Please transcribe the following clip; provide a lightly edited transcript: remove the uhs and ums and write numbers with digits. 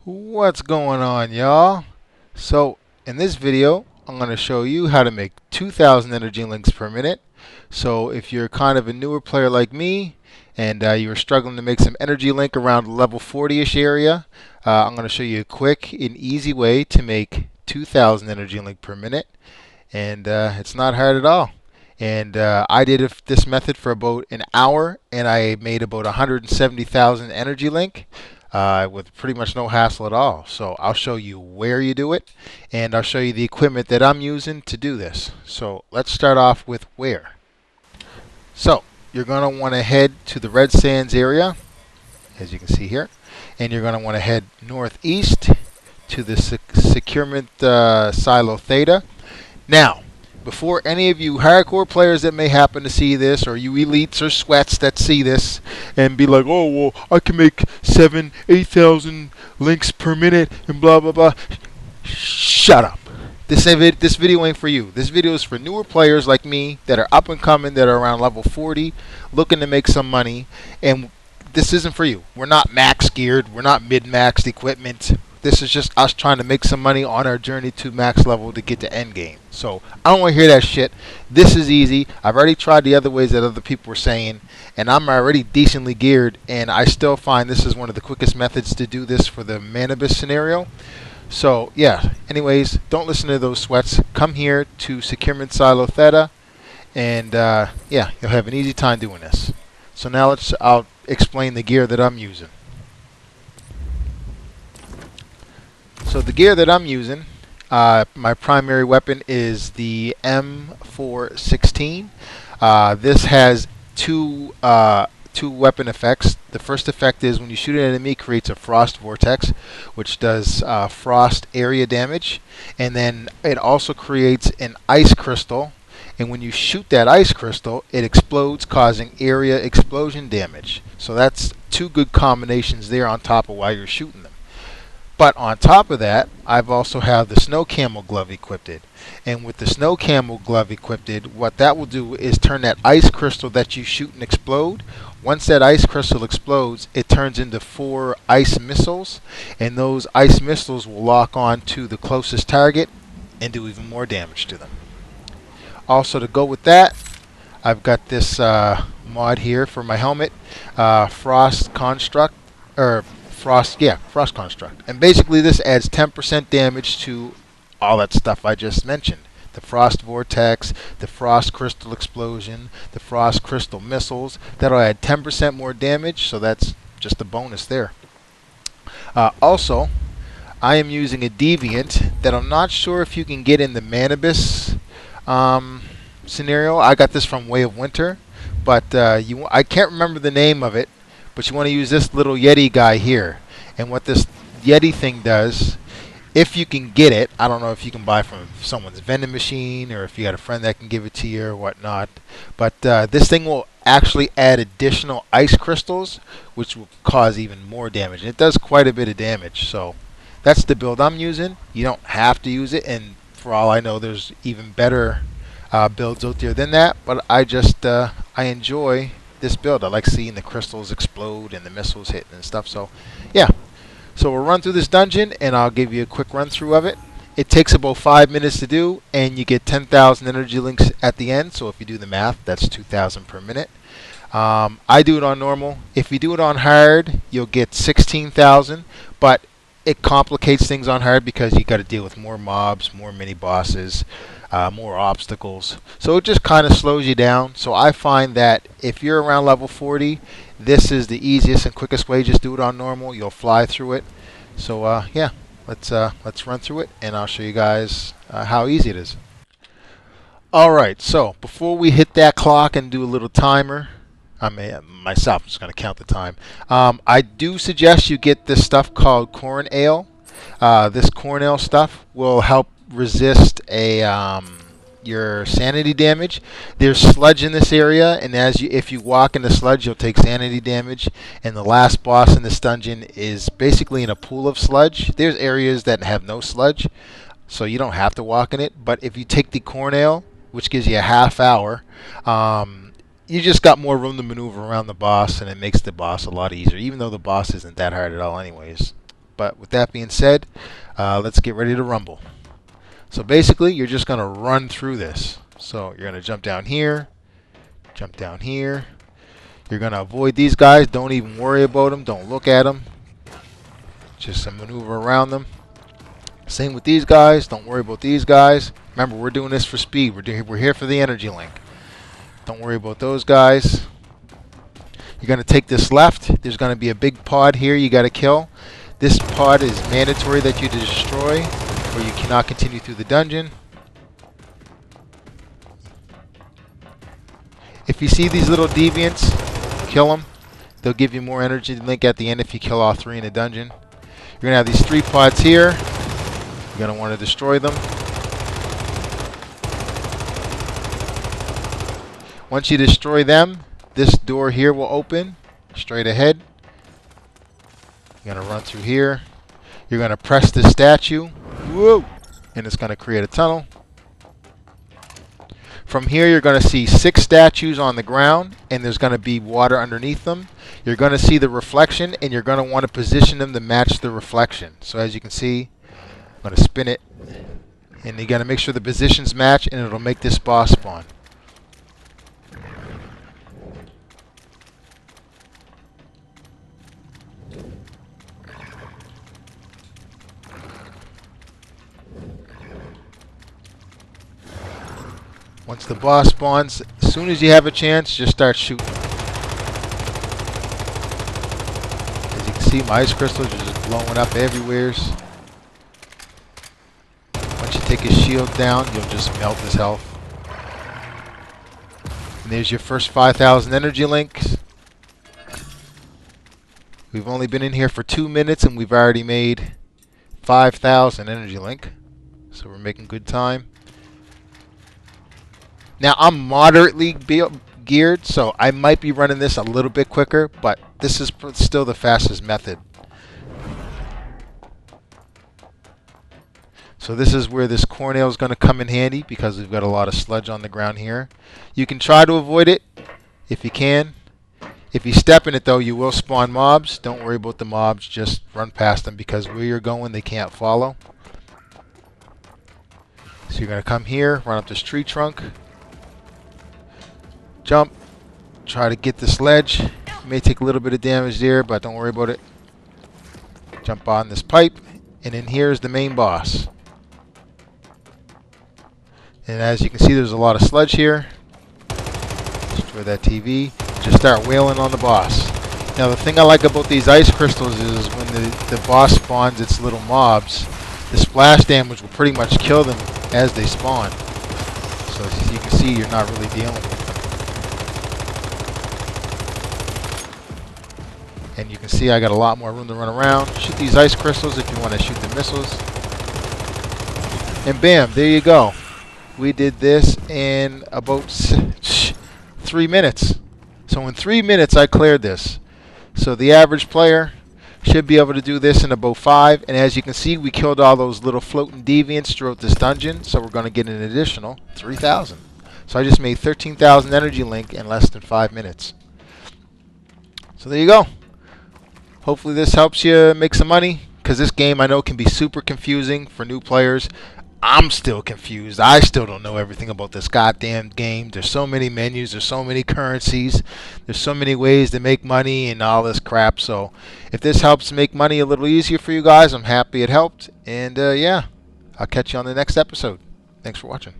What's going on, y'all? So in this video I'm going to show you how to make 2,000 energy links per minute. So if you're kind of a newer player like me and you're struggling to make some energy link around the level 40ish area, I'm going to show you a quick and easy way to make 2,000 energy link per minute, and it's not hard at all. And I did this method for about an hour, and I made about 170,000 energy link with pretty much no hassle at all. So I'll show you where you do it, and I'll show you the equipment that I'm using to do this. So let's start off with where. So you're going to want to head to the Red Sands area, as you can see here, and you're going to want to head northeast to the Securement Silo Theta. Now, before any of you hardcore players that may happen to see this, or you elites or sweats that see this and be like, oh, well, I can make 8,000 links per minute and blah, blah, blah. Shut up. This video ain't for you. This video is for newer players like me that are up and coming, that are around level 40, looking to make some money, and this isn't for you. We're not max geared. We're not mid-maxed equipment. This is just us trying to make some money on our journey to max level to get to end game. So I don't want to hear that shit. This is easy. I've already tried the other ways that other people were saying, and I'm already decently geared, and I still find this is one of the quickest methods to do this for the Manibus scenario. So yeah, anyways, don't listen to those sweats. Come here to Securement Silo Theta, and yeah, you'll have an easy time doing this. So now I'll explain the gear that I'm using. So the gear that I'm using, my primary weapon is the M416. This has two weapon effects. The first effect is when you shoot an enemy, it creates a frost vortex, which does frost area damage, and then it also creates an ice crystal. And when you shoot that ice crystal, it explodes, causing area explosion damage. So that's two good combinations there on top of while you're shooting them. But on top of that, I've also have the snow camel glove equipped. And with the snow camel glove equipped, what that will do is turn that ice crystal that you shoot and explode. Once that ice crystal explodes, it turns into 4 ice missiles, and those ice missiles will lock on to the closest target and do even more damage to them. Also, to go with that, I've got this mod here for my helmet, Frost Construct, or Frost Construct. And basically this adds 10% damage to all that stuff I just mentioned. The Frost Vortex, the Frost Crystal Explosion, the Frost Crystal Missiles. That'll add 10% more damage, so that's just a bonus there. Also, I am using a Deviant that I'm not sure if you can get in the Manibus scenario. I got this from Way of Winter, but I can't remember the name of it. But you want to use this little Yeti guy here. And what this Yeti thing does, if you can get it, I don't know if you can buy from someone's vending machine or if you got a friend that can give it to you or whatnot. But this thing will actually add additional ice crystals, which will cause even more damage. And it does quite a bit of damage. So that's the build I'm using. You don't have to use it. And for all I know, there's even better builds out there than that. But I just, I enjoy this build. I like seeing the crystals explode and the missiles hit and stuff. So yeah, so we'll run through this dungeon and I'll give you a quick run through of it. It takes about 5 minutes to do, and you get 10,000 energy links at the end. So if you do the math, that's 2,000 per minute. I do it on normal. If you do it on hard, you'll get 16,000, but it complicates things on hard because you got to deal with more mobs, more mini bosses, more obstacles. So it just kind of slows you down. So I find that if you're around level 40, this is the easiest and quickest way. Just do it on normal. You'll fly through it. So yeah, let's run through it, and I'll show you guys how easy it is. Alright, so before we hit that clock and do a little timer, myself, I'm just going to count the time. I do suggest you get this stuff called Corn Ale. This Corn Ale stuff will help resist your sanity damage. There's sludge in this area, and if you walk in the sludge, you'll take sanity damage. And the last boss in this dungeon is basically in a pool of sludge. There's areas that have no sludge, so you don't have to walk in it. But if you take the Corn Ale, which gives you a half hour, you just got more room to maneuver around the boss, and it makes the boss a lot easier, even though the boss isn't that hard at all anyways. But with that being said, let's get ready to rumble. So basically, you're just going to run through this. So you're going to jump down here, jump down here. You're going to avoid these guys. Don't even worry about them. Don't look at them. Just maneuver around them. Same with these guys. Don't worry about these guys. Remember, we're doing this for speed. We're here for the energy link. Don't worry about those guys. You're going to take this left. There's going to be a big pod here you got to kill. This pod is mandatory that you destroy, or you cannot continue through the dungeon. If you see these little deviants, kill them. They'll give you more energy link at the end if you kill all 3 in the dungeon. You're going to have these 3 pods here. You're going to want to destroy them. Once you destroy them, this door here will open straight ahead. You're going to run through here. You're going to press the statue. Whoa! And it's going to create a tunnel. From here, you're going to see 6 statues on the ground, and there's going to be water underneath them. You're going to see the reflection, and you're going to want to position them to match the reflection. So as you can see, I'm going to spin it, and you got to make sure the positions match, and it'll make this boss spawn. Once the boss spawns, as soon as you have a chance, just start shooting. As you can see, my ice crystals are just blowing up everywhere. Once you take his shield down, you'll just melt his health. And there's your first 5,000 energy links. We've only been in here for 2 minutes, and we've already made 5,000 energy link. So we're making good time. Now, I'm moderately geared, so I might be running this a little bit quicker, but this is still the fastest method. So this is where this Cornel is going to come in handy, because we've got a lot of sludge on the ground here. You can try to avoid it if you can. If you step in it, though, you will spawn mobs. Don't worry about the mobs. Just run past them, because where you're going, they can't follow. So you're going to come here, run up this tree trunk. Jump, try to get this ledge. You may take a little bit of damage there, but don't worry about it. Jump on this pipe, and then here's the main boss. And as you can see, there's a lot of sludge here. Destroy that TV. Just start wailing on the boss. Now, the thing I like about these ice crystals is when the boss spawns its little mobs, the splash damage will pretty much kill them as they spawn. So as you can see, you're not really dealing with them. And you can see I got a lot more room to run around. Shoot these ice crystals if you want to shoot the missiles. And bam, there you go. We did this in about 3 minutes. So in 3 minutes I cleared this. So the average player should be able to do this in about 5. And as you can see, we killed all those little floating deviants throughout this dungeon. So we're going to get an additional 3,000. So I just made 13,000 energy link in less than 5 minutes. So there you go. Hopefully this helps you make some money, because this game I know can be super confusing for new players. I'm still confused. I still don't know everything about this goddamn game. There's so many menus. There's so many currencies. There's so many ways to make money and all this crap. So if this helps make money a little easier for you guys, I'm happy it helped. And yeah, I'll catch you on the next episode. Thanks for watching.